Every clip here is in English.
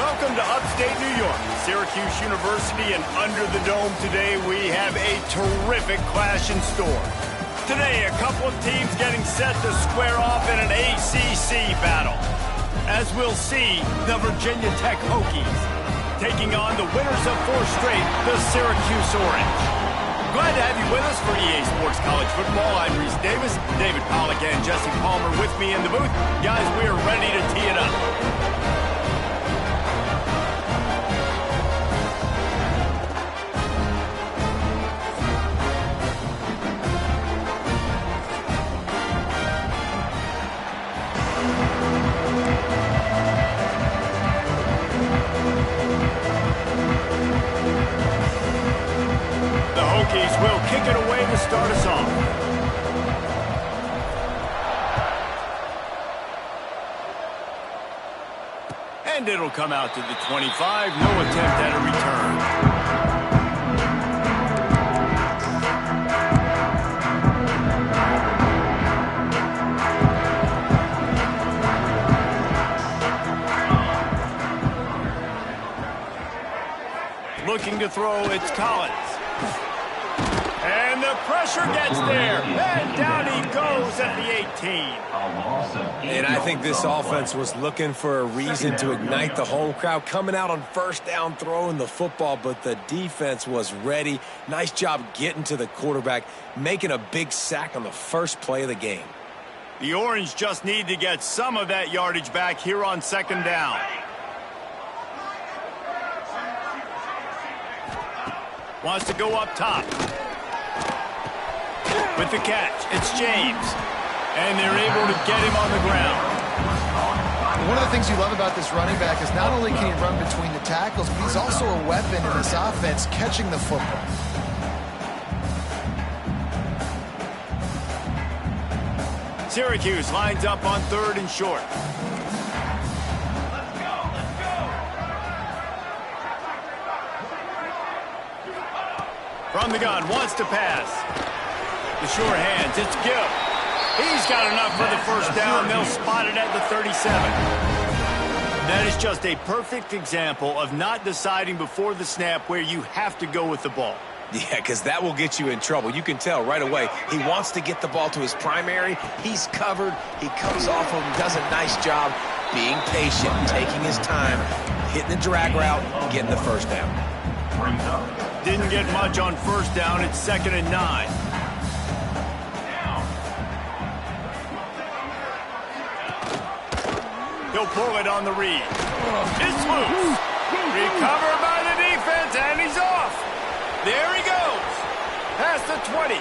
Welcome to upstate New York, Syracuse University, and under the dome today we have a terrific clash in store. Today, a couple of teams getting set to square off in an ACC battle. As we'll see, the Virginia Tech Hokies taking on the winners of 4 straight, the Syracuse Orange. Glad to have you with us for EA Sports College Football. I'm Reese Davis, David Pollack, and Jesse Palmer with me in the booth. Guys, we are ready to tee it up. The Hokies will kick it away to start us off. And it'll come out to the 25. No attempt at a return. Looking to throw, it's Collins. And the pressure gets there. And down he goes at the 18. And I think this offense was looking for a reason to ignite the home crowd, coming out on first down, throwing the football, but the defense was ready. Nice job getting to the quarterback, making a big sack on the first play of the game. The Orange just need to get some of that yardage back here on second down. Wants to go up top. With the catch, it's James. And they're able to get him on the ground. One of the things you love about this running back is not only can he run between the tackles, but he's also a weapon in this offense, catching the football. Syracuse lines up on 3rd and short. From the gun, wants to pass. The sure hands, it's Gill. He's got enough for the first down. They'll spot it at the 37. That is just a perfect example of not deciding before the snap where you have to go with the ball. Yeah, because that will get you in trouble. You can tell right away he wants to get the ball to his primary. He's covered. He comes off of him, does a nice job being patient, taking his time, hitting the drag route, getting the first down. Didn't get much on first down. It's 2nd and 9. He'll pull it on the read. It's loose. Recovered by the defense, and he's off. There he goes. Past the 20.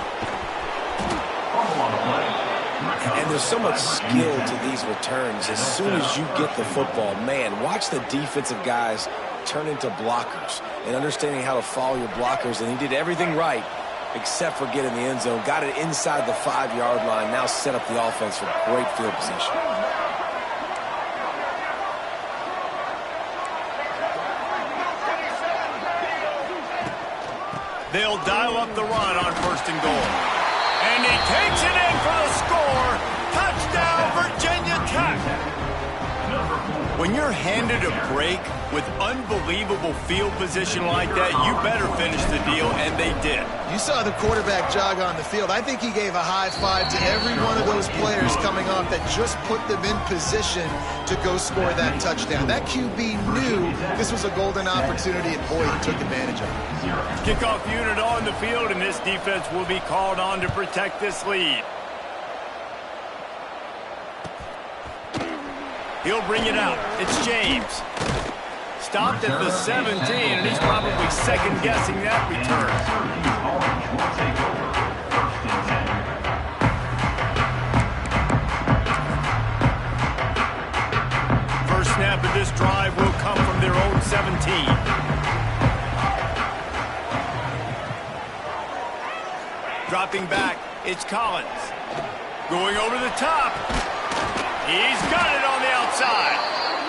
And there's so much skill to these returns. As soon as you get the football, man, watch the defensive guys turn into blockers and understanding how to follow your blockers. And he did everything right except for getting the end zone. Got it inside the 5-yard line. Now set up the offense for great field position. They'll dial up the run on 1st and goal. And he takes it in for the score. Touchdown, Virginia Tech. When you're handed a break with unbelievable field position like that, you better finish the deal, and they did. You saw the quarterback jog on the field. I think he gave a high five to every one of those players coming off that just put them in position to go score that touchdown. That QB knew this was a golden opportunity, and boy, he took advantage of it. Kickoff unit on the field, and this defense will be called on to protect this lead. He'll bring it out. It's James. Stopped at the 17, and he's probably second-guessing that return. First snap of this drive will come from their own 17. Dropping back, it's Collins. Going over the top. He's got it on the outside.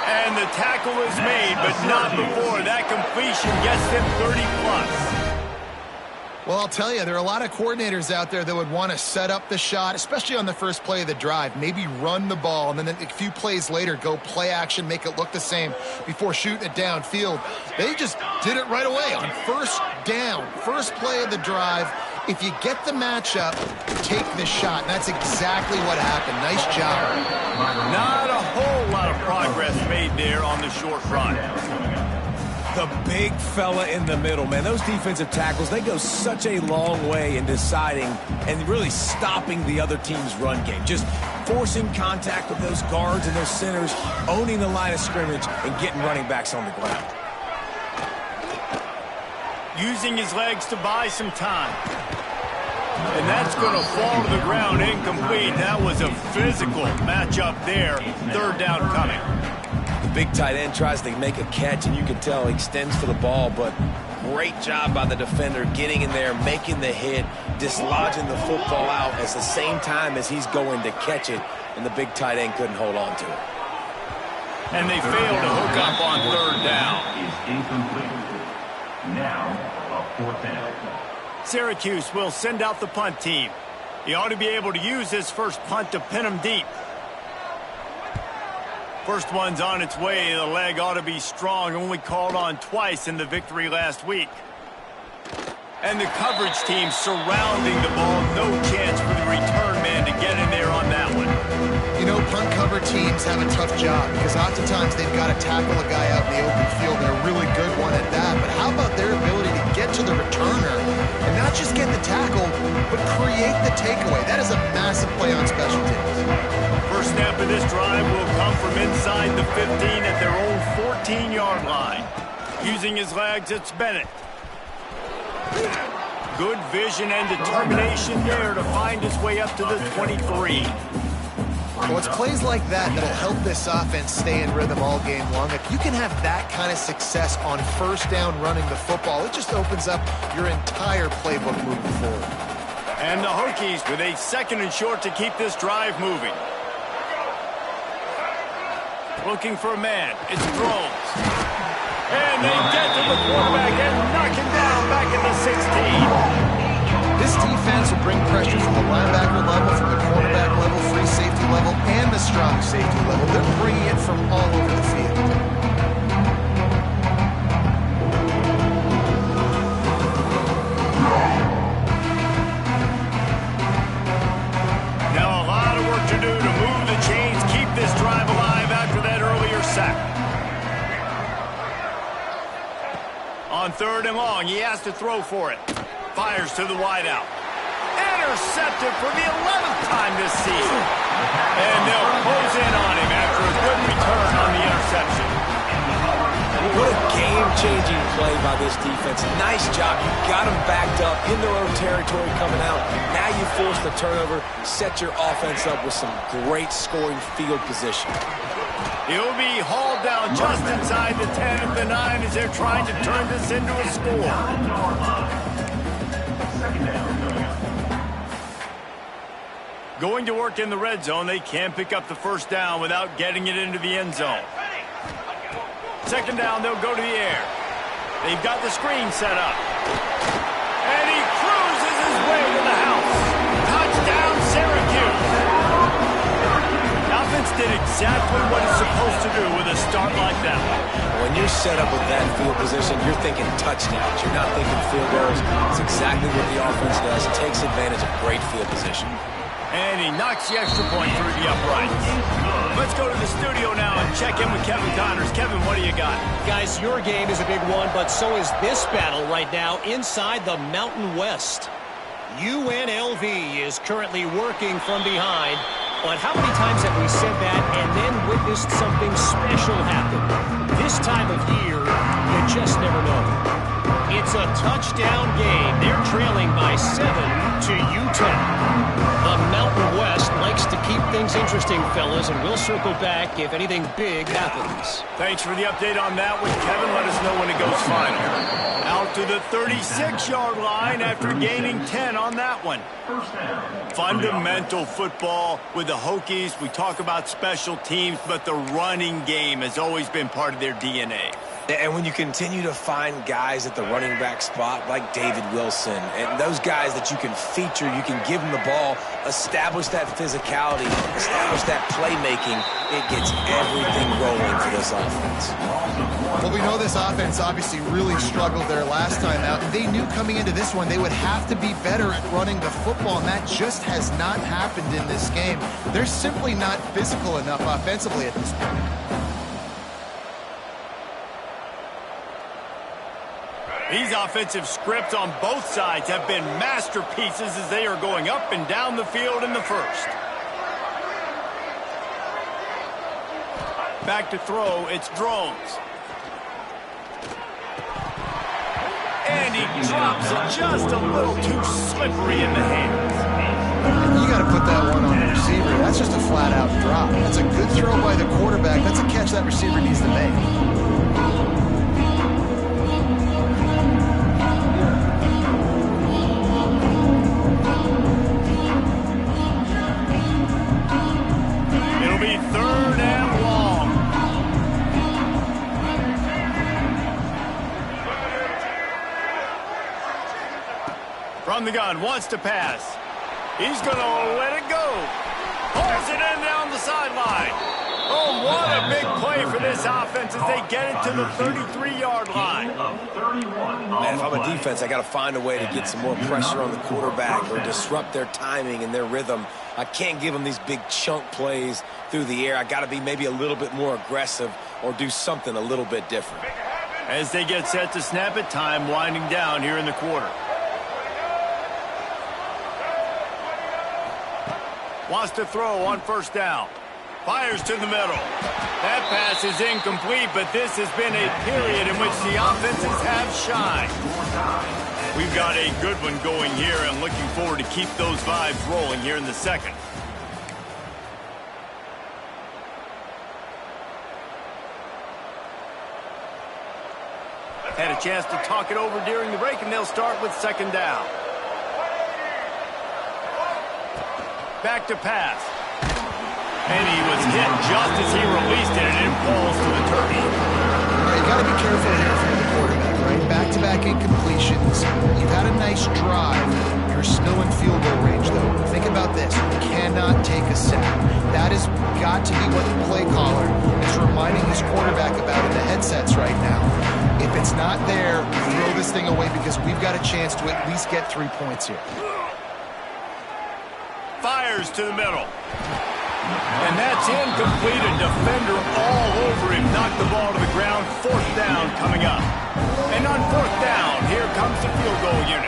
And the tackle is made, but not before that completion gets them 30+. Well, I'll tell you, there are a lot of coordinators out there that would want to set up the shot, especially on the first play of the drive, maybe run the ball, and then a few plays later go play action, make it look the same before shooting it downfield. They just did it right away on first down, first play of the drive. If you get the matchup, take the shot. And that's exactly what happened. Nice job. Not a whole lot of progress made there on the short run. The big fella in the middle, man. Those defensive tackles, they go such a long way in deciding and really stopping the other team's run game. Just forcing contact with those guards and those centers, owning the line of scrimmage, and getting running backs on the ground. Using his legs to buy some time. And that's going to fall to the ground incomplete. That was a physical matchup there. Third down coming. The big tight end tries to make a catch, and you can tell he extends for the ball, but great job by the defender getting in there, making the hit, dislodging the football out at the same time as he's going to catch it, and the big tight end couldn't hold on to it. And they failed to hook up on third down. Is incomplete. Now, a fourth down. Syracuse will send out the punt team. He ought to be able to use his first punt to pin him deep. First one's on its way. The leg ought to be strong. Only called on twice in the victory last week. And the coverage team surrounding the ball. No chance for the return man to get in there on that one. You know, punt cover teams have a tough job because oftentimes they've got to tackle a guy out in the open field, and a really good one at that. But how about their ability to get to the returner and not just get the tackle, but create the takeaway? That is a massive play on special teams. First snap of this drive will come from inside the 15 at their own 14-yard line. Using his legs, it's Bennett. Good vision and determination there to find his way up to the 23. Well, it's plays like that that'll help this offense stay in rhythm all game long. If you can have that kind of success on first down running the football, it just opens up your entire playbook moving forward. And the Hokies with a second and short to keep this drive moving. Looking for a man. It's Drones. And they get to the quarterback and knock him down back at the 16. This defense will bring pressure from the linebacker level, from the cornerback level, free safety level, and the strong safety level. They're bringing it from all over the field. Now a lot of work to do to move the chains, keep this drive alive after that earlier sack. On third and long, he has to throw for it. Fires to the wideout. Intercepted for the 11th time this season. And they'll close in on him after a good return on the interception. What a game-changing play by this defense. Nice job. You got them backed up in their own territory coming out. Now you force the turnover, set your offense up with some great scoring field position. He'll be hauled down just inside the 10 at the 9 as they're trying to turn this into a score. Going to work in the red zone, they can't pick up the first down without getting it into the end zone. Second down, they'll go to the air. They've got the screen set up. And he cruises his way to the house. Touchdown, Syracuse. Offense did exactly what it's supposed to do with a start like that. When you're set up with that field position, you're thinking touchdowns. You're not thinking field goals. It's exactly what the offense does. It takes advantage of great field position. And he knocks the extra point through the uprights. Let's go to the studio now and check in with Kevin Connors. Kevin, what do you got? Guys, your game is a big one, but so is this battle right now inside the Mountain West. UNLV is currently working from behind, but how many times have we said that and then witnessed something special happen? This time of year, you just never know. It's a touchdown game. They're trailing by 7 to U10. The Mountain West likes to keep things interesting, fellas, and we'll circle back if anything big happens. Thanks for the update on that one, Kevin. Let us know when it goes final. Out to the 36-yard line after gaining 10 on that one. Fundamental football with the Hokies. We talk about special teams, but the running game has always been part of their DNA. And when you continue to find guys at the running back spot like David Wilson and those guys that you can feature, you can give them the ball, establish that physicality, establish that playmaking, it gets everything rolling for this offense. Well, we know this offense obviously really struggled there last time out. They knew coming into this one they would have to be better at running the football, and that just has not happened in this game. They're simply not physical enough offensively at this point. These offensive scripts on both sides have been masterpieces as they are going up and down the field in the first. Back to throw, it's Drones. And he drops it just a little too slippery in the hands. You got to put that one on the receiver. That's just a flat-out drop. That's a good throw by the quarterback. That's a catch that receiver needs to make. From the gun, wants to pass. He's going to let it go. Pulls it in down the sideline. Oh, what a big play for this offense as they get it to the 33-yard line. Man, if I'm a defense, I got to find a way to get some more pressure on the quarterback or disrupt their timing and their rhythm. I can't give them these big chunk plays through the air. I got to be maybe a little bit more aggressive or do something a little bit different. As they get set to snap it, time winding down here in the quarter. Wants to throw on first down. Fires to the middle. That pass is incomplete, but this has been a period in which the offenses have shined. We've got a good one going here and looking forward to keep those vibes rolling here in the second. Had a chance to talk it over during the break, and they'll start with second down. Back to pass. And he was hit just as he released it, and it falls to the turf. All right, you got to be careful here for the quarterback, right? Back-to-back incompletions. You've had a nice drive. You're still in field goal range, though. Think about this. You cannot take a sack. That has got to be what the play caller is reminding his quarterback about in the headsets right now. If it's not there, throw this thing away because we've got a chance to at least get 3 points here. Fires to the middle. And that's incomplete. A defender all over him. Knocked the ball to the ground. Fourth down coming up. And on fourth down, here comes the field goal unit.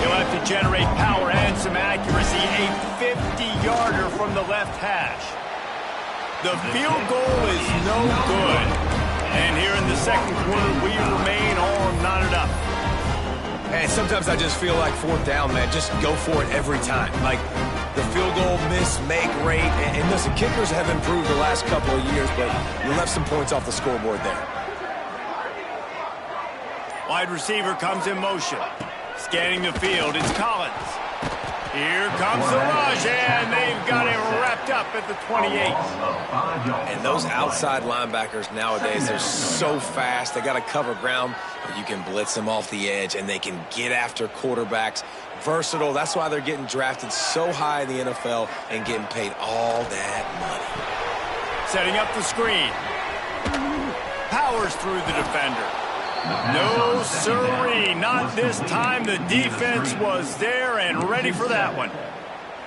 He'll have to generate power and some accuracy. A 50-yarder from the left hash. The field goal is no good. And here in the second quarter, we remain all knotted up. And sometimes I just feel like fourth down, man, just go for it every time. Like the field goal miss-make rate. And listen, kickers have improved the last couple of years, but you left some points off the scoreboard there. Wide receiver comes in motion. Scanning the field, it's Collins. Here comes the rush, and they've got it wrapped up at the 28. And those outside linebackers nowadays, they're so fast. They got to cover ground, but you can blitz them off the edge, and they can get after quarterbacks. Versatile. That's why they're getting drafted so high in the NFL and getting paid all that money. Setting up the screen. Powers through the defender. No, sirree, not this time. The defense was there and ready for that one.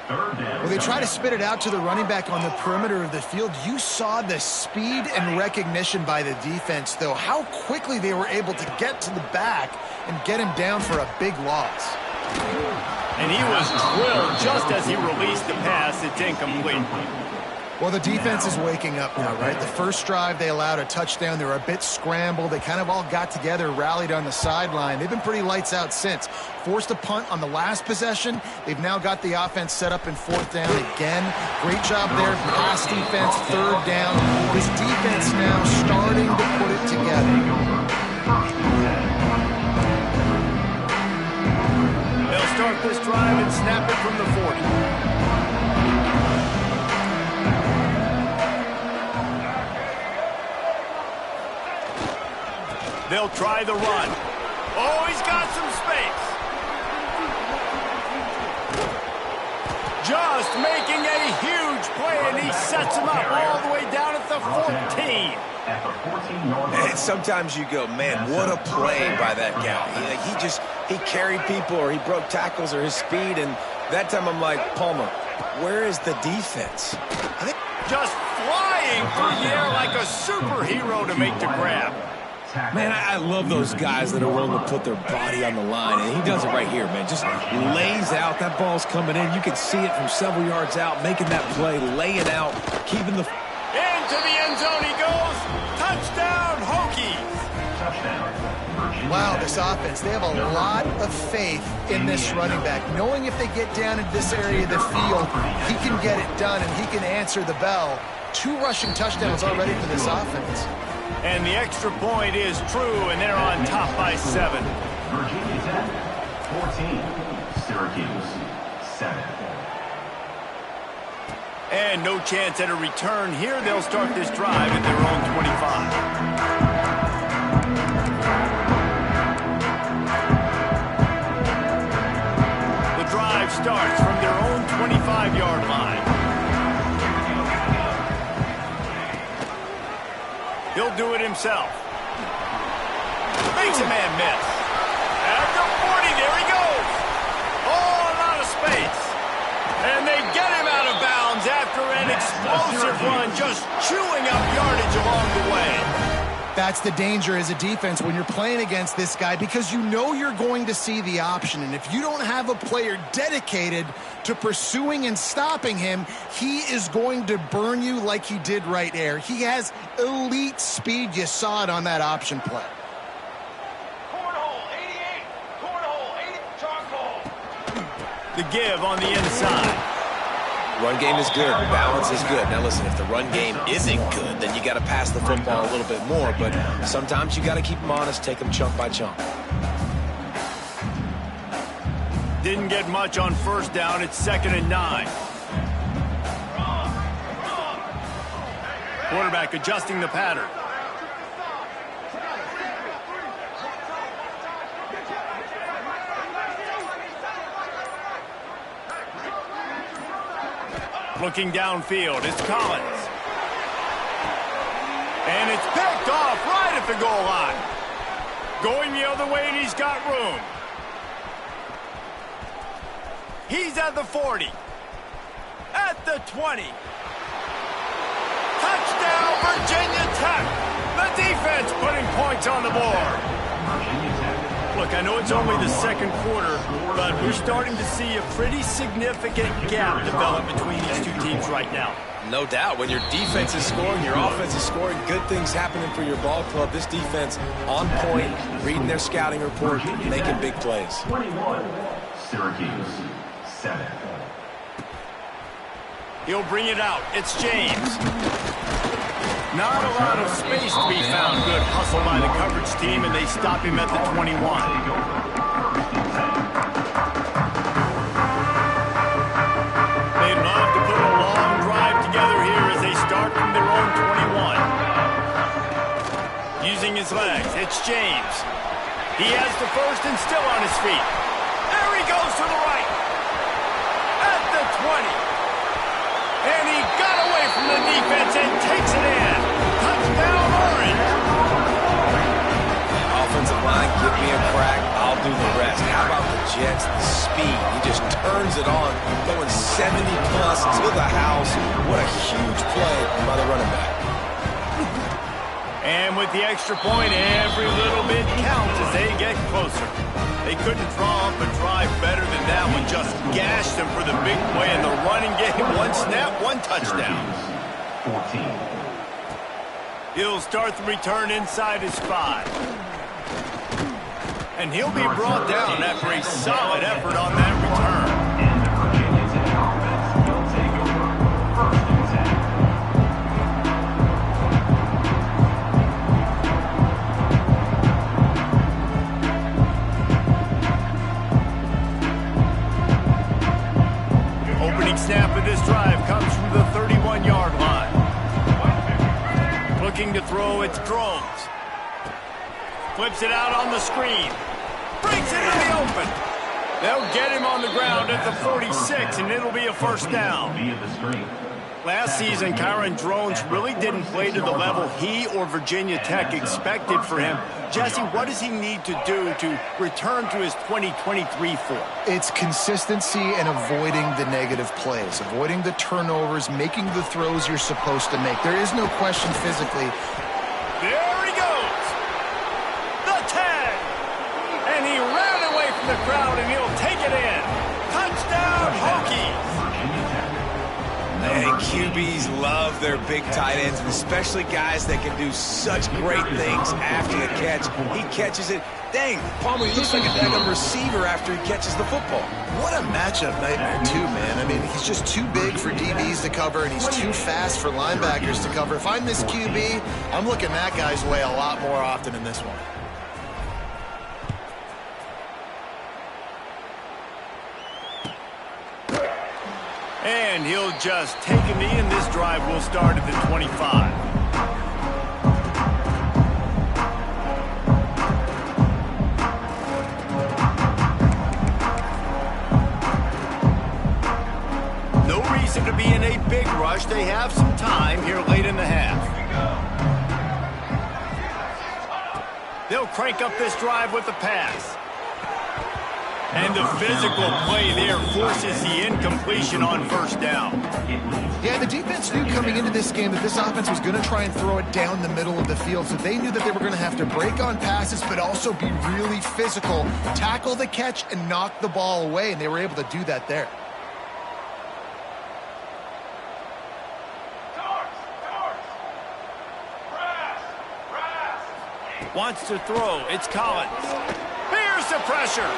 Well, they try to spit it out to the running back on the perimeter of the field. You saw the speed and recognition by the defense, though, how quickly they were able to get to the back and get him down for a big loss. And he was drilled just as he released the pass. It's incomplete. Well, the defense is waking up now, right? The first drive, they allowed a touchdown. They were a bit scrambled. They kind of all got together, rallied on the sideline. They've been pretty lights out since. Forced a punt on the last possession. They've now got the offense set up in fourth down again. Great job there. Pass defense, third down. This defense now starting to put it together. They'll start this drive and snap it from the 40. they'll try the run. Oh, he's got some space. Just making a huge play, and he sets him up all the way down at the 14. And sometimes you go, man, what a play by that guy. He carried people, or he broke tackles, or his speed, and that time I'm like, Palmer, where is the defense? I think just flying through the air like a superhero to make the grab. Man, I love those guys that are willing to put their body on the line, and he does it right here, man. Just lays out. That ball's coming in. You can see it from several yards out, making that play, laying out, keeping the... Into the end zone he goes. Touchdown, Hokies. Wow, this offense, they have a lot of faith in this running back, knowing if they get down into this area of the field, he can get it done, and he can answer the bell. 2 rushing touchdowns already for this offense. And the extra point is true, and they're on top by 7. Virginia Tech, 14. Syracuse, 7. And no chance at a return here. They'll start this drive at their own 25. The drive starts from their own 25-yard line. He'll do it himself. Makes a man miss. At the 40, there he goes. Oh, a lot of space. And they get him out of bounds after an explosive run, just chewing up yardage along the way. That's the danger as a defense when you're playing against this guy, because you know you're going to see the option. And if you don't have a player dedicated to pursuing and stopping him, he is going to burn you like he did right there. He has elite speed. You saw it on that option play. Cornhole 88, cornhole 80, charcoal. The give on the inside. Run game is good. Balance is good. Now, listen, if the run game isn't good, then you got to pass the football a little bit more. But sometimes you got to keep them honest, take them chunk by chunk. Didn't get much on first down. It's 2nd and 9. Quarterback adjusting the pattern. Looking downfield, it's Collins. And it's picked off right at the goal line. Going the other way, and he's got room. He's at the 40. At the 20. Touchdown, Virginia Tech. The defense putting points on the board. Look, I know it's only the second quarter, but we're starting to see a pretty significant gap develop between these two teams right now. No doubt. When your defense is scoring, your offense is scoring, good things happening for your ball club. This defense on point, reading their scouting report, making big plays. 21, Syracuse, 7. He'll bring it out. It's James. Not a lot of space to be found. Good hustle by the coverage team, and they stop him at the 21. They'd love to put a long drive together here as they start from their own 21. Using his legs, it's James. He has the first and still on his feet. There he goes to the right. At the 20. And he got away from the defense and takes it in. Touchdown, Orange. Offensive line, give me a crack, I'll do the rest. How about the Jets, the speed? He just turns it on, going 70-plus to the house. What a huge play by the running back. And with the extra point, every little bit counts as they get closer. They couldn't draw up a drive better than that one. Just gashed them for the big play in the running game. One snap, one touchdown. 14. He'll start the return inside his 5. And he'll be brought down after a solid effort on that return. And the Virginia Tech offense will take over 1st and 10. Opening snap of this drive comes from the 31-yard line. Looking to throw, it's Drones. Flips it out on the screen. Brings it in the open. They'll get him on the ground at the 46, and it'll be a first down. Last season, Kyron Drones really didn't play to the level he or Virginia Tech expected for him. Jesse, what does he need to do to return to his 2023 form? It's consistency and avoiding the negative plays, avoiding the turnovers, making the throws you're supposed to make. There is no question physically. There he goes. The tag. And he ran away from the crowd, and he'll take it in. Touchdown, Hokies. And QBs love their big tight ends, and especially guys that can do such great things after the catch. He catches it. Dang, Palmer, he looks like a daggum receiver after he catches the football. What a matchup nightmare, too, man. I mean, he's just too big for DBs to cover, and he's too fast for linebackers to cover. If I'm this QB, I'm looking that guy's way a lot more often in this one. And he'll just take a knee, and this drive will start at the 25. No reason to be in a big rush. They have some time here late in the half. They'll crank up this drive with the pass. And the physical play there forces the incompletion on first down. Yeah, the defense knew coming into this game that this offense was going to try and throw it down the middle of the field, so they knew that they were going to have to break on passes but also be really physical, tackle the catch, and knock the ball away, and they were able to do that there. Wants to throw. It's Collins. Here's the pressure.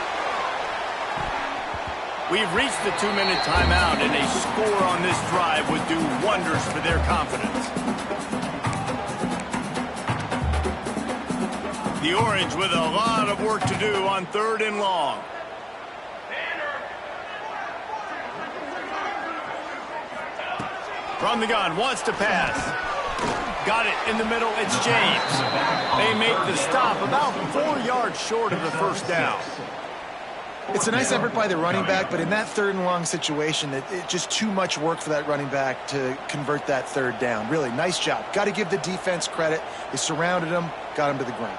We've reached the 2-minute timeout, and a score on this drive would do wonders for their confidence. The Orange with a lot of work to do on 3rd and long. From the gun, wants to pass. Got it in the middle, it's James. They make the stop about 4 yards short of the first down. It's a nice effort by the running back, but in that 3rd and long situation, it's just too much work for that running back to convert that 3rd down. Really, nice job. Got to give the defense credit. They surrounded him, got him to the ground.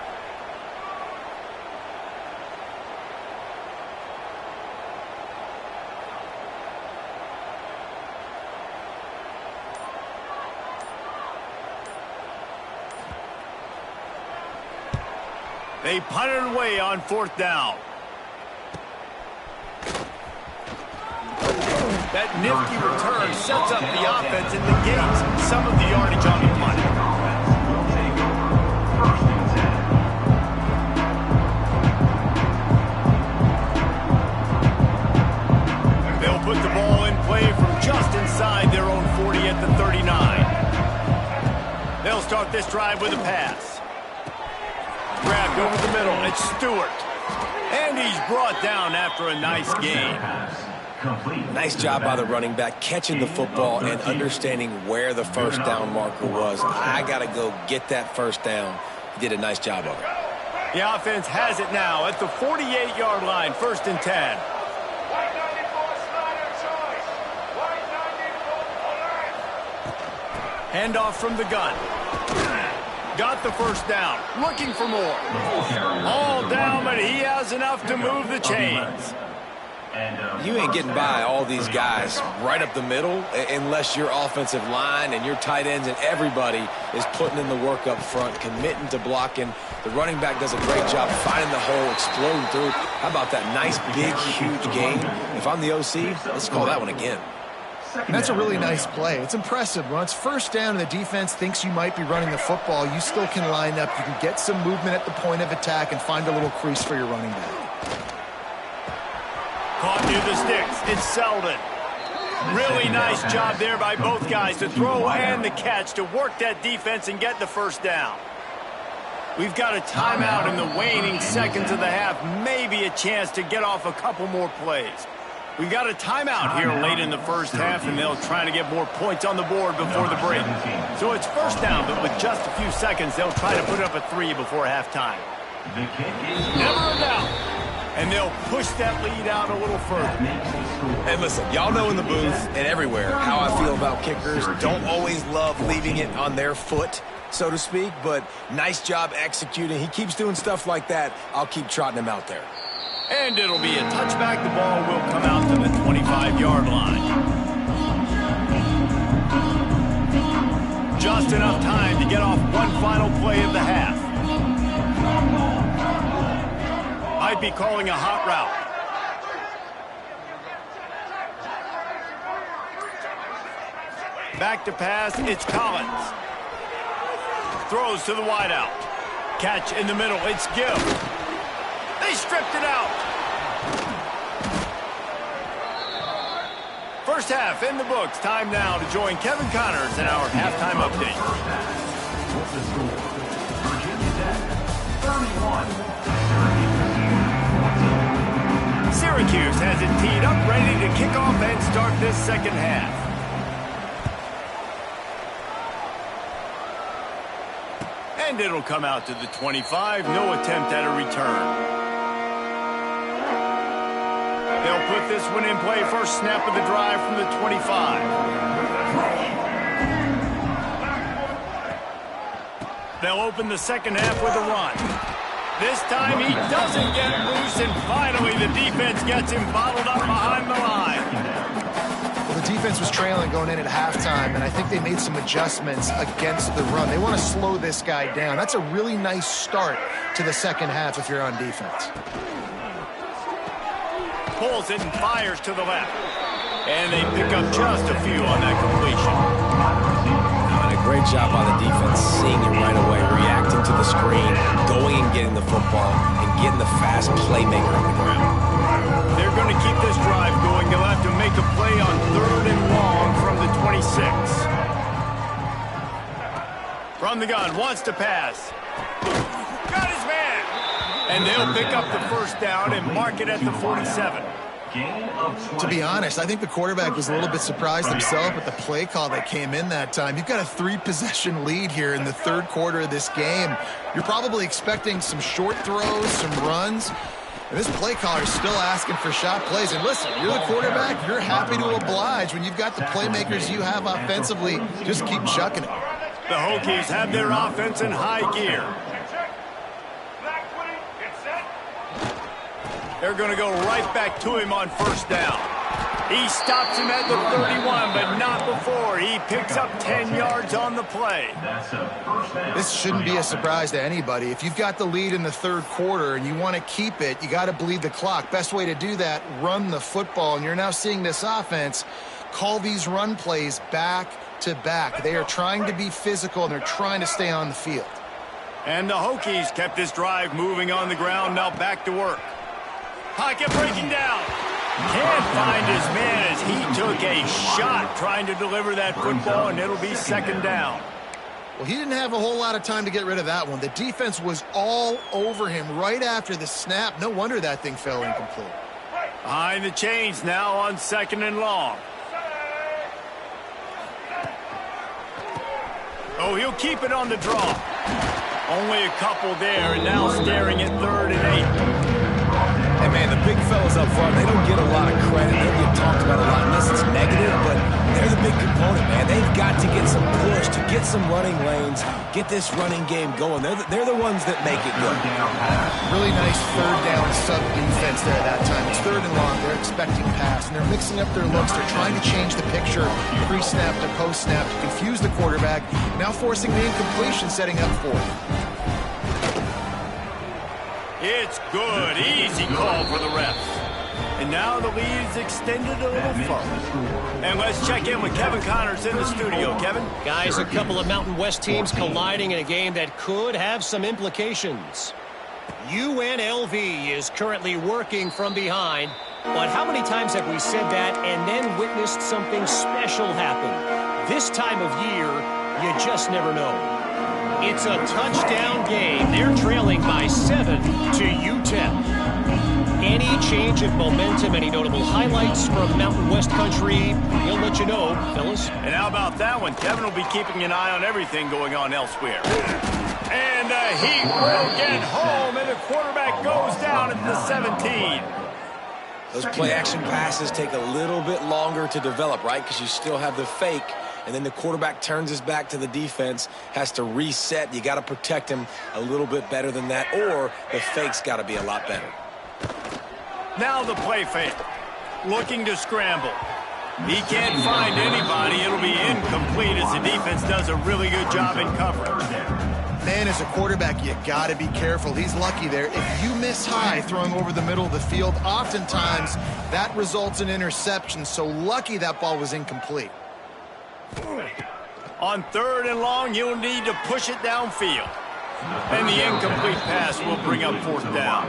They punt it away on 4th down. That nifty return sets up the offense and negates some of the yardage on the punt. They'll put the ball in play from just inside their own 40 at the 39. They'll start this drive with a pass. Grabbed over the middle. It's Stewart. And he's brought down after a nice gain. Nice job by the running back, catching the football and understanding where the first down marker was. I got to go get that first down. He did a nice job of it. The offense has it now at the 48-yard line, 1st and 10. Handoff from the gun. Got the first down. Looking for more. All down, but he has enough to move the chains. You ain't getting by all these guys right up the middle unless your offensive line and your tight ends and everybody is putting in the work up front, committing to blocking. The running back does a great job finding the hole, exploding through. How about that nice, big, huge gain? If I'm the OC, let's call that one again. And that's a really nice play. It's impressive. When it's first down and the defense thinks you might be running the football, you still can line up. You can get some movement at the point of attack and find a little crease for your running back. Caught near the sticks. It's Selden. Really nice job there by both guys to throw and the catch to work that defense and get the first down. We've got a timeout in the waning seconds of the half. Maybe a chance to get off a couple more plays. We've got a timeout here late in the first half, and they'll try to get more points on the board before the break. So it's first down, but with just a few seconds, they'll try to put up a 3 before halftime. The kick is Never a doubt. And they'll push that lead out a little further. And listen, y'all know in the booth and everywhere how I feel about kickers. Don't always love leaving it on their foot, so to speak, but nice job executing. He keeps doing stuff like that. I'll keep trotting him out there. And it'll be a touchback. The ball will come out to the 25-yard line. Just enough time to get off one final play of the half. Might be calling a hot route. Back to pass, it's Collins. Throws to the wideout. Catch in the middle, it's Gill. They stripped it out. First half in the books. Time now to join Kevin Connors in our halftime update. What's the score? Virginia Tech 31. Syracuse has it teed up, ready to kick off and start this second half. And it'll come out to the 25. No attempt at a return. They'll put this one in play. First snap of the drive from the 25. They'll open the second half with a run. This time he doesn't get loose, and finally the defense gets him bottled up behind the line. Well, the defense was trailing going in at halftime, and I think they made some adjustments against the run. They want to slow this guy down. That's a really nice start to the second half if you're on defense. Pulls it and fires to the left. And they pick up just a few on that completion. And a great job on the defense, seeing it right away, reacting to the screen, going and getting the football, and getting the fast playmaker on the ground. They're going to keep this drive going. They'll have to make a play on 3rd and long from the 26. From the gun, wants to pass. Got his man. And they'll pick up the first down and mark it at the 47. To be honest, I think the quarterback was a little bit surprised himself with the play call that came in that time. You've got a 3-possession lead here in the third quarter of this game. You're probably expecting some short throws, some runs. And this play caller is still asking for shot plays. And listen, you're the quarterback. You're happy to oblige. When you've got the playmakers you have offensively, just keep chucking it. The Hokies have their offense in high gear. They're going to go right back to him on first down. He stops him at the 31, but not before. He picks up 10 yards on the play. This shouldn't be a surprise to anybody. If you've got the lead in the third quarter and you want to keep it, you got to bleed the clock. Best way to do that, run the football. And you're now seeing this offense call these run plays back to back. They are trying to be physical, and they're trying to stay on the field. And the Hokies kept this drive moving on the ground. Now back to work. Pocket breaking down. Can't find his man as he took a shot trying to deliver that football, and it'll be second down. Well, he didn't have a whole lot of time to get rid of that one. The defense was all over him right after the snap. No wonder that thing fell incomplete. Behind the chains now on 2nd and long. Oh, he'll keep it on the draw. Only a couple there, and now staring at 3rd and 8. Hey, man, the big fellas up front, they don't get a lot of credit. They don't get talked about a lot unless it's negative, but they're the big component, man. They've got to get some push, to get some running lanes, get this running game going. They're the ones that make it good. Really nice third down sub defense there that time. It's 3rd and long. They're expecting pass, and they're mixing up their looks. They're trying to change the picture pre-snap to post-snap to confuse the quarterback, now forcing the incompletion, setting up for it. It's good. Easy call for the refs. And now the lead is extended a little further. And let's check in with Kevin Connors in the studio. Kevin? Guys, a couple of Mountain West teams colliding in a game that could have some implications. UNLV is currently working from behind. But how many times have we said that and then witnessed something special happen? This time of year, you just never know. It's a touchdown game. They're trailing by 7 to UTEP. any change of momentum, any notable highlights from Mountain West Country, we'll let you know, fellas. And how about that one? Kevin will be keeping an eye on everything going on elsewhere. And he will get home, and the quarterback goes down at the 17. Those play-action passes take a little bit longer to develop, right? Because you still have the fake, and then the quarterback turns his back to the defense, has to reset. You got to protect him a little bit better than that, or the fake's got to be a lot better. Now the play fake. Looking to scramble. He can't find anybody. It'll be incomplete as the defense does a really good job in coverage. Man, as a quarterback, you got to be careful. He's lucky there. If you miss high throwing over the middle of the field, oftentimes that results in interception. So lucky that ball was incomplete. On 3rd and long, you'll need to push it downfield. And the incomplete pass will bring up 4th down.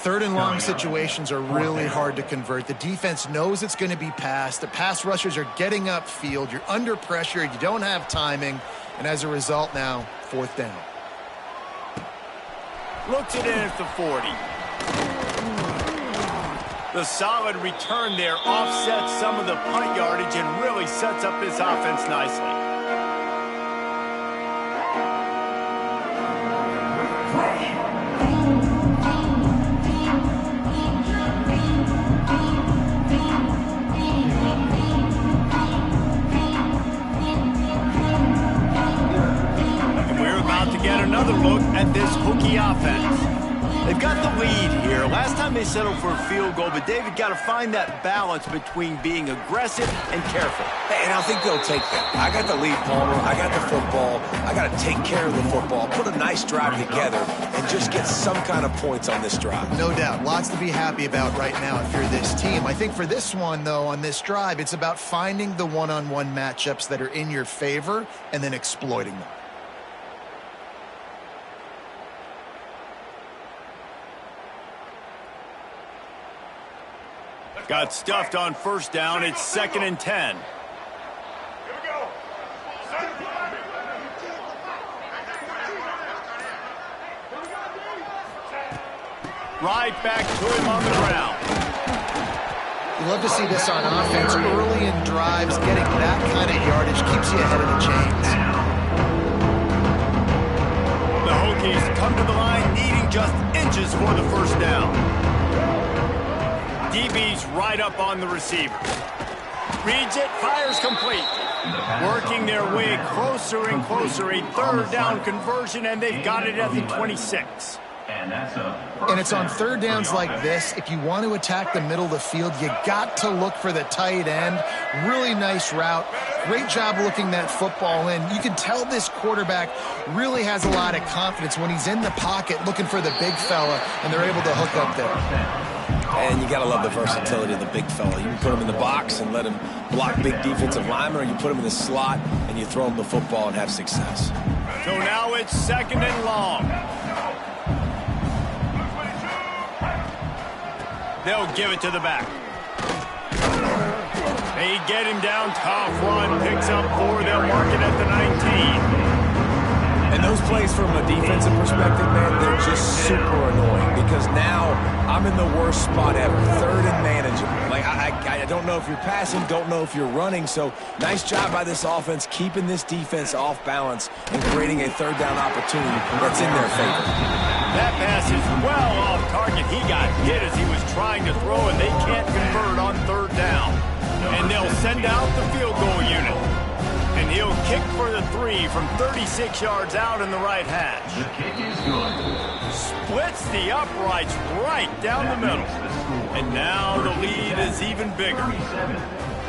3rd and long situations are really hard to convert. The defense knows it's going to be passed. The pass rushers are getting upfield. You're under pressure. You don't have timing. And as a result now, 4th down. Looks it in at the 40. The solid return there offsets some of the punt yardage and really sets up this offense nicely. Get another look at this hooky offense. They've got the lead here. Last time they settled for a field goal, but David got to find that balance between being aggressive and careful. Hey, and I think they'll take that. I got the lead, Palmer. I got the football. I got to take care of the football, put a nice drive together, and just get some kind of points on this drive. No doubt. Lots to be happy about right now if you're this team. I think for this one, though, on this drive, it's about finding the one-on-one matchups that are in your favor and then exploiting them. Got stuffed on 1st down. It's 2nd and 10. Right back to him on the ground. You love to see this on offense early in drives. Getting that kind of yardage keeps you ahead of the chains. The Hokies come to the line needing just inches for the 1st down. DB's right up on the receiver. Reads it, fires complete. Working their way closer and closer. A 3rd down conversion, and they've got it at the 26. And it's on 3rd downs like this. If you want to attack the middle of the field, you got to look for the tight end. Really nice route. Great job looking that football in. You can tell this quarterback really has a lot of confidence when he's in the pocket looking for the big fella, and they're able to hook up there. And you got to love the versatility of the big fella. You can put him in the box and let him block big defensive linemen, or you put him in the slot and you throw him the football and have success. So now it's 2nd and long. They'll give it to the back. They get him down. Tough run. Picks up 4. They'll mark it at the 19. And those plays from a defensive perspective, man, they're just super annoying because now I'm in the worst spot ever. 3rd and manageable. Like, I don't know if you're passing, don't know if you're running. So nice job by this offense keeping this defense off balance and creating a 3rd down opportunity that's in their favor. That pass is well off target. He got hit as he was trying to throw, and they can't convert on 3rd down. And they'll send out the field goal unit. And he'll kick for the 3 from 36 yards out in the right hash. The kick is good. Splits the uprights right down the middle. And now the lead is even bigger.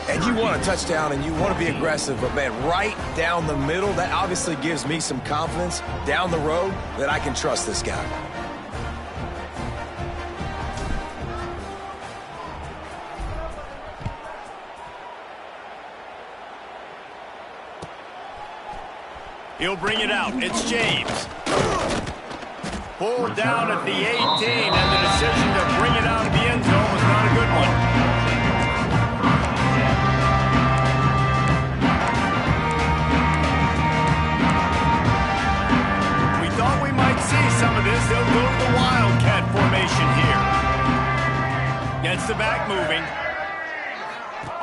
And you want a touchdown and you want to be aggressive, but man, right down the middle, that obviously gives me some confidence down the road that I can trust this guy. He'll bring it out. It's James. Pulled down at the 18, and the decision to bring it out of the end zone was not a good one. We thought we might see some of this. They'll go to the Wildcat formation here.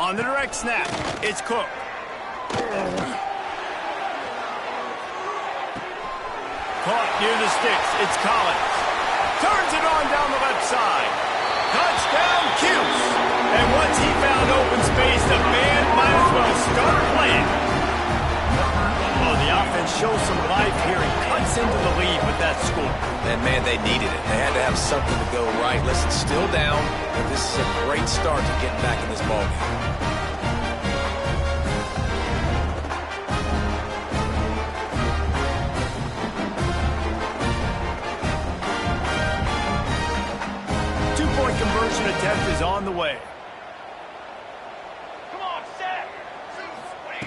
On the direct snap, it's Cook. Caught near the sticks, it's Collins. Turns it on down the left side. Touchdown, Cuse. And once he found open space, the band might as well start playing. Oh, the offense shows some life here. He cuts into the lead with that score. And, man, they needed it. They had to have something to go right. Listen, still down, but this is a great start to getting back in this ballgame. Two-point conversion attempt is on the way.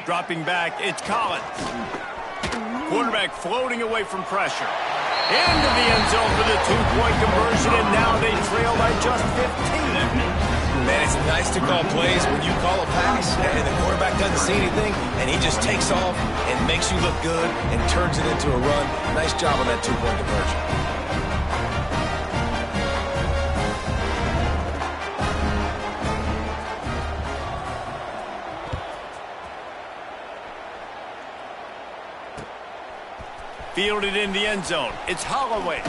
Dropping back, it's Collins. Quarterback floating away from pressure. Into the end zone for the two-point conversion, and now they trail by just 15. Man, it's nice to call plays when you call a pass and the quarterback doesn't see anything, and he just takes off and makes you look good and turns it into a run. Nice job on that two-point conversion. Fielded in the end zone. It's Holloway.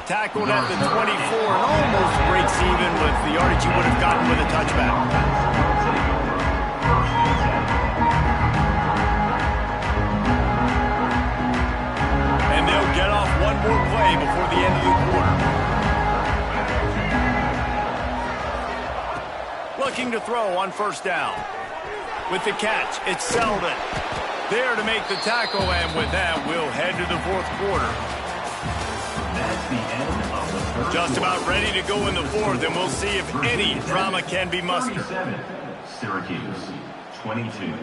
Tackled at the 24 and almost breaks even with the yardage he would have gotten with a touchback. And they'll get off one more play before the end of the quarter. Looking to throw on first down. With the catch, it's Selden. There to make the tackle, and with that, we'll head to the fourth quarter. That's the end of the first Just quarter. about ready to go in the fourth, and we'll see if any drama can be mustered. 37, Syracuse, 22.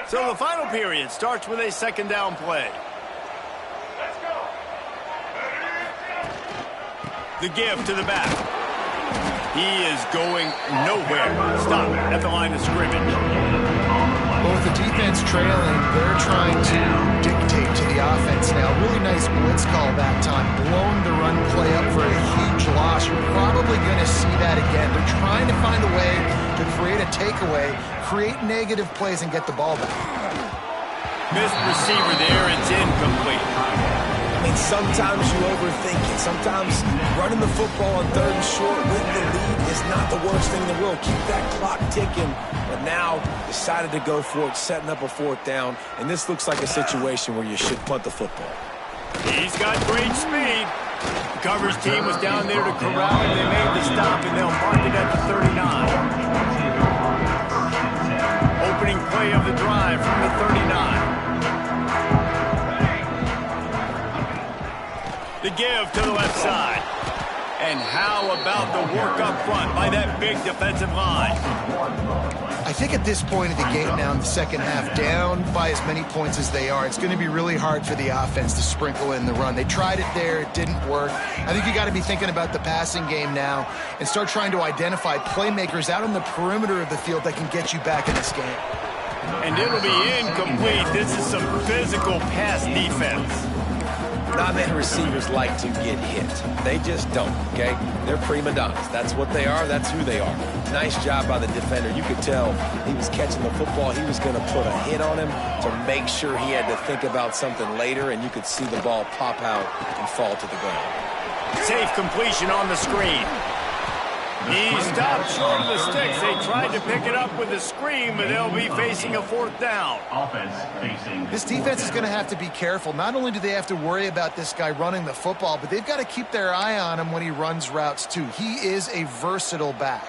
So the final period starts with a second down play. The give to the back. He is going nowhere. Stop at the line of scrimmage. Well, with the defense trailing, they're trying to dictate to the offense now. Really nice blitz call that time. Blowing the run play up for a huge loss. You're probably going to see that again. They're trying to find a way to create a takeaway, create negative plays, and get the ball back. Missed receiver there. It's incomplete. I mean, sometimes you overthink it. Sometimes running the football on third and short with the lead is not the worst thing in the world. Keep that clock ticking. But now decided to go for it, setting up a fourth down. And this looks like a situation where you should punt the football. He's got great speed. The coverage team was down there to corral him. They made the stop, and they'll mark it at the 39. Opening play of the drive from the 39. The give to the left side. And how about the work up front by that big defensive line? I think at this point of the game now in the second half, down by as many points as they are, it's going to be really hard for the offense to sprinkle in the run. They tried it there. It didn't work. I think you got to be thinking about the passing game now and start trying to identify playmakers out on the perimeter of the field that can get you back in this game. And it'll be incomplete. This is some physical pass defense. Not many receivers like to get hit. They just don't, okay? They're prima donnas. That's what they are. That's who they are. Nice job by the defender. You could tell he was catching the football. He was going to put a hit on him to make sure he had to think about something later, and you could see the ball pop out and fall to the ground. Safe completion on the screen. He stopped short of the sticks. They tried to pick it up with a screen, but they'll be facing a fourth down. Offense facing. This defense is going to have to be careful. Not only do they have to worry about this guy running the football, but they've got to keep their eye on him when he runs routes too. He is a versatile back.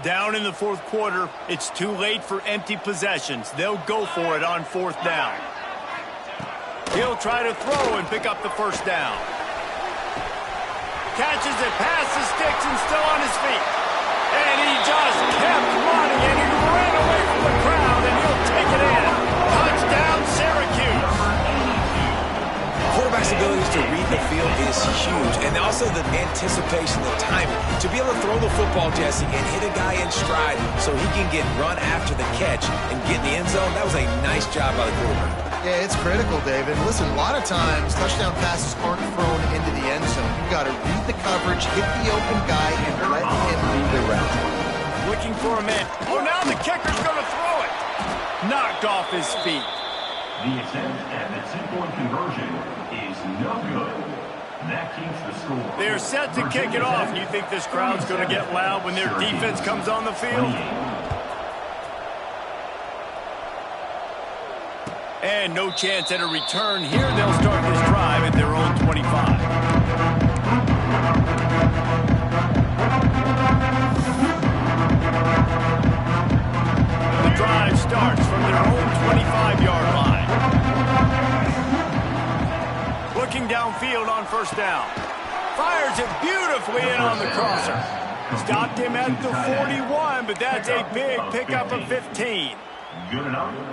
Down in the fourth quarter, it's too late for empty possessions. They'll go for it on fourth down. He'll try to throw and pick up the first down. Catches it past the sticks and still on his feet. And he just kept running, and he ran away from the crowd, and he'll take it in. Touchdown, Syracuse. Quarterback's abilities to read the field is huge, and also the anticipation, the timing. To be able to throw the football, Jesse, and hit a guy in stride so he can get run after the catch and get in the end zone, that was a nice job by the quarterback. Yeah, it's critical, David. Listen, a lot of times touchdown passes aren't thrown into the You've got to read the coverage, hit the open guy, and let him lead the route. Looking for a man. Oh, now the kicker's going to throw it. Knocked off his feet. The attempt at the 2-point conversion is no good. That keeps the score. They're set to kick it off. You think this crowd's going to get loud when their defense comes on the field? And no chance at a return here. They'll start this drive at their own 25. The drive starts from their own 25-yard line. Looking downfield on first down. Fires it beautifully in on the crosser. Stopped him at the 41, but that's a big pickup of 15.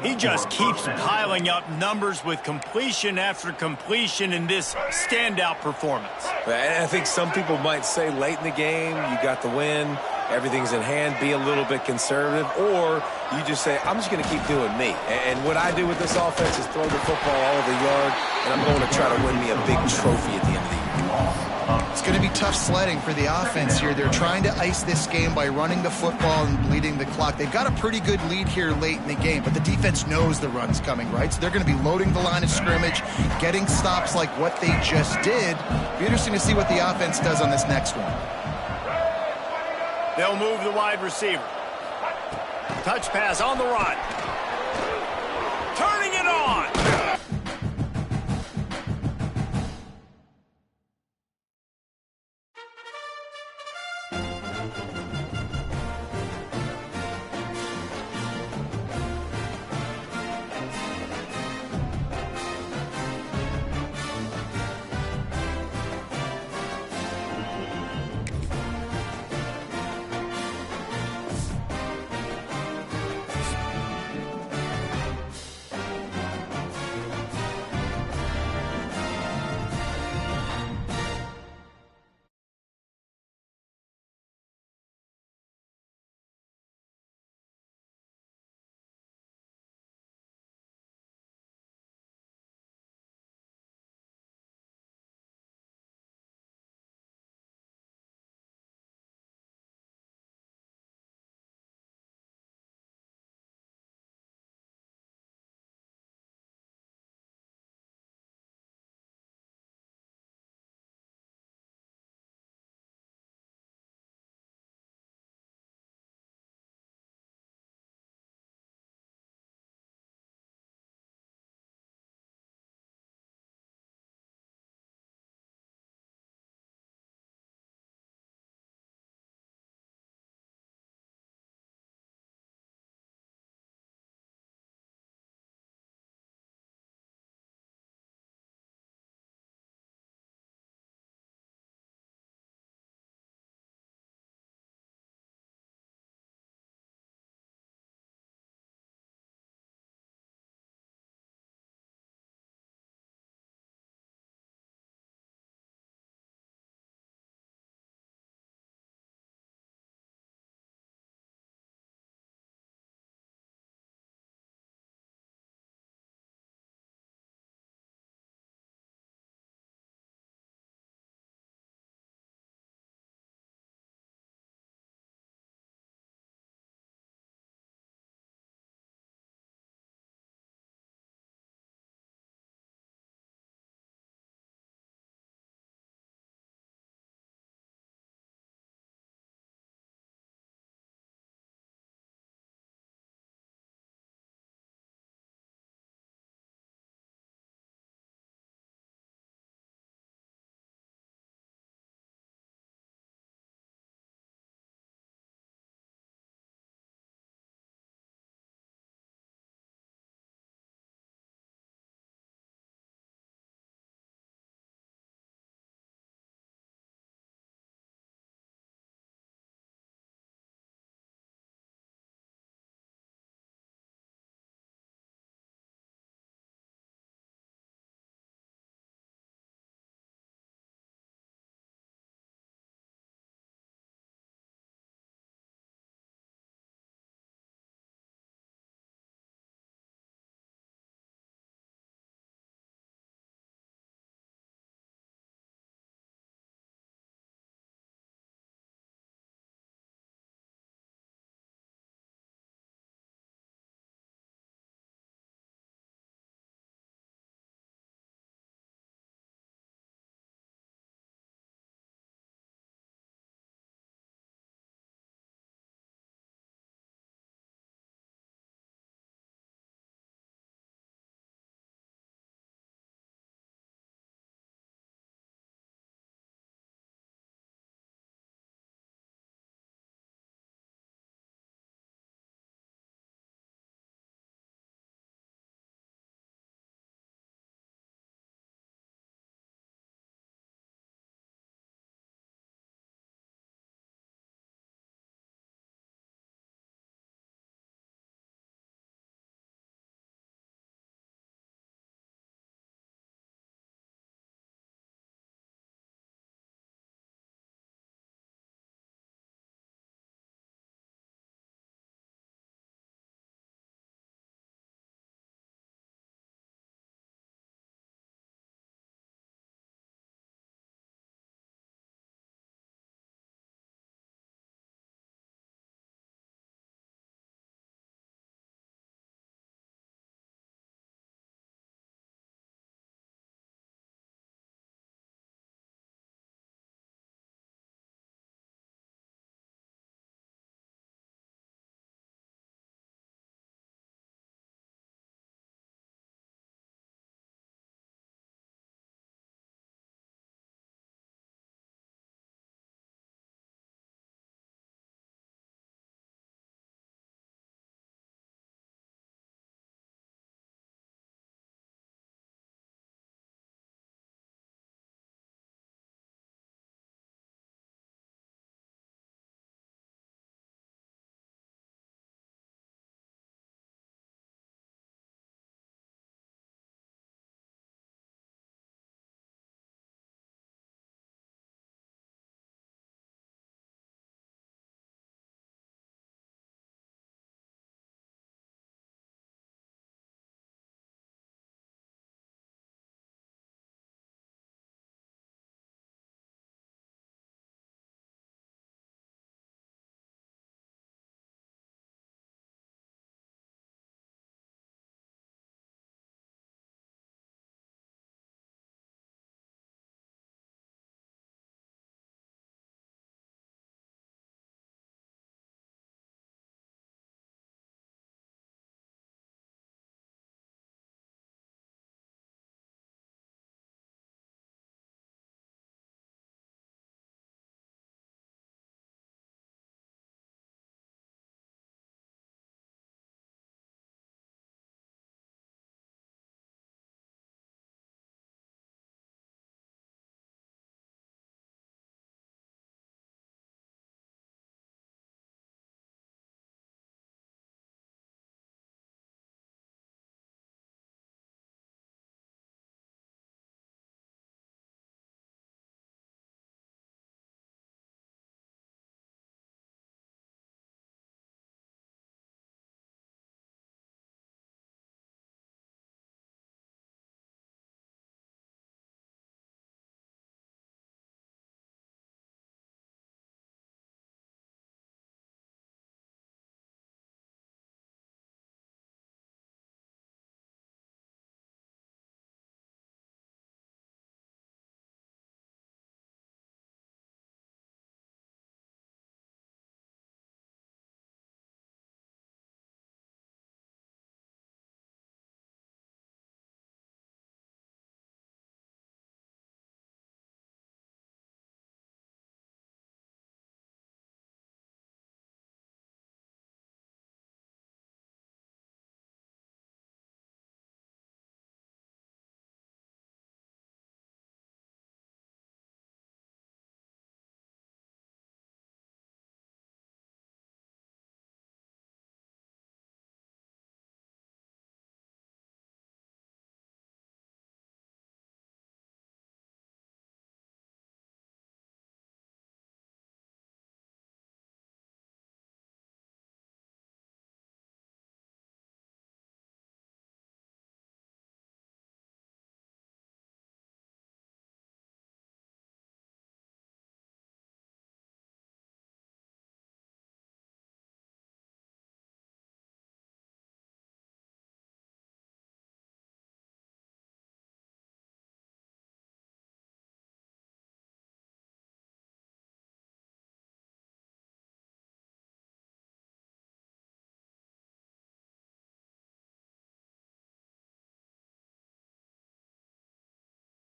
He just keeps piling up numbers with completion after completion in this standout performance. And I think some people might say late in the game, you got the win, everything's in hand, be a little bit conservative, or you just say, I'm just going to keep doing me. And what I do with this offense is throw the football all over the yard, and I'm going to try to win me a big trophy at the end of the year. It's going to be tough sledding for the offense here. They're trying to ice this game by running the football and bleeding the clock. They've got a pretty good lead here late in the game, but the defense knows the run's coming, right? So they're going to be loading the line of scrimmage, getting stops like what they just did. Be interesting to see what the offense does on this next one. They'll move the wide receiver. Touch pass on the run. Turning it on.